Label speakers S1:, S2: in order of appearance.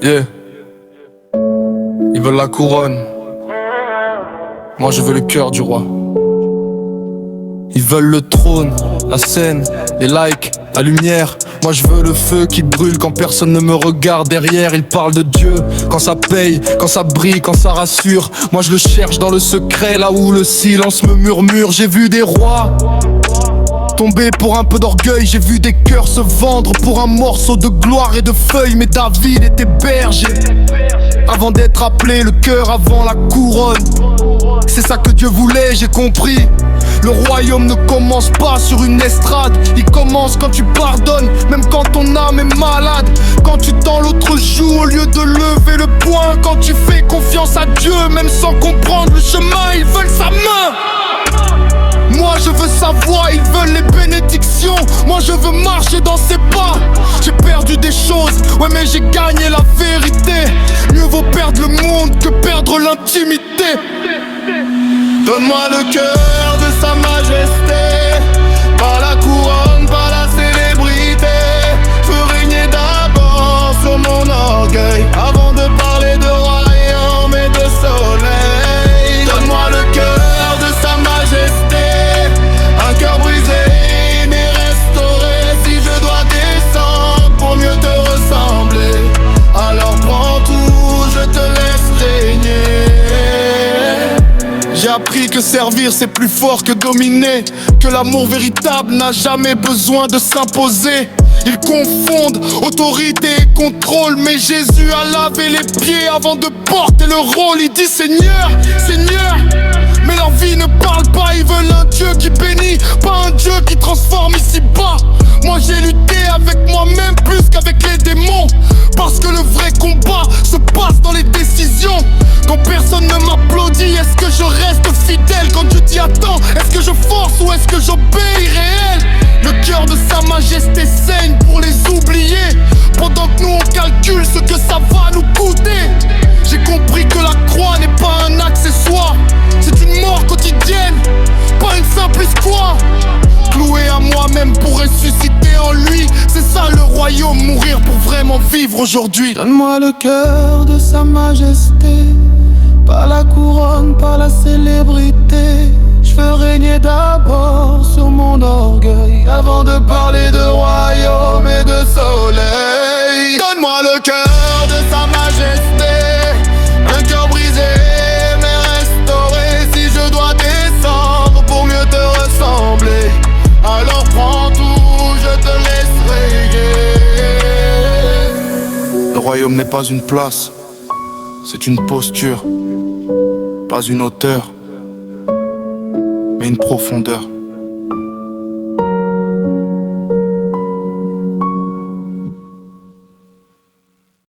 S1: Yeah. Ils veulent la couronne. Moi je veux le cœur du roi. Ils veulent le trône, la scène, les likes, la lumière. Moi je veux le feu qui brûle quand personne ne me regarde derrière. Ils parlent de Dieu quand ça paye, quand ça brille, quand ça rassure. Moi je le cherche dans le secret, là où le silence me murmure. J'ai vu des rois tomber pour un peu d'orgueil. J'ai vu des cœurs se vendre pour un morceau de gloire et de feuilles. Mais David était berger avant d'être appelé, le cœur avant la couronne. C'est ça que Dieu voulait, j'ai compris. Le royaume ne commence pas sur une estrade. Il commence quand tu pardonnes, même quand ton âme est malade. Quand tu tends l'autre joue au lieu de lever le poing. Quand tu fais confiance à Dieu, même sans comprendre le chemin. Ils veulent sa main. Moi je veux sa voix, ils veulent les bénédictions. Moi je veux marcher dans ses pas. J'ai perdu des choses, ouais mais j'ai gagné la vérité. Mieux vaut perdre le monde que perdre l'intimité. Donne-moi le cœur de sa majesté, pas la couronne, pas la célébrité. Je veux régner d'abord sur mon orgueil, avant de parler de royaume et de soleil. Donne-moi le cœur de sa majesté, un cœur brisé mais restauré. Si je dois descendre pour mieux te ressembler, alors prends tout, je te laisse régner. J'ai appris que servir c'est plus fort que dominer, que l'amour véritable n'a jamais besoin de s'imposer. Ils confondent autorité et contrôle, mais Jésus a lavé les pieds avant de porter le rôle. Il dit Seigneur, Seigneur, mais leur vie ne parle pas. Ils veulent un Dieu qui bénit, pas un Dieu qui transforme ici-bas. Moi j'ai lutté avec moi-même plus qu'avec les démons, parce que le vrai combat se passe dans les décisions. Quand personne ne m'applaudit, est-ce que je reste fidèle? Quand Dieu dit attends, est-ce que je force ou est-ce que j'obéis réel? Le cœur de sa majesté saigne pour les oublier, pendant que nous on calcule ce que ça va nous coûter. J'ai compris que la croix n'est pas un accessoire, c'est une mort quotidienne, pas une simple histoire. Cloué à moi-même pour ressusciter en lui, c'est ça le royaume, mourir pour vraiment vivre aujourd'hui. Donne-moi le cœur de sa majesté, pas la couronne, pas la célébrité. Je veux régner d'abord sur mon orgueil, avant de parler de royaume et de soleil. Donne-moi le cœur de sa majesté, un cœur brisé mais restauré. Si je dois descendre pour mieux te ressembler, alors prends tout, je te laisse régner. Le royaume n'est pas une place, c'est une posture, pas une hauteur, mais une profondeur.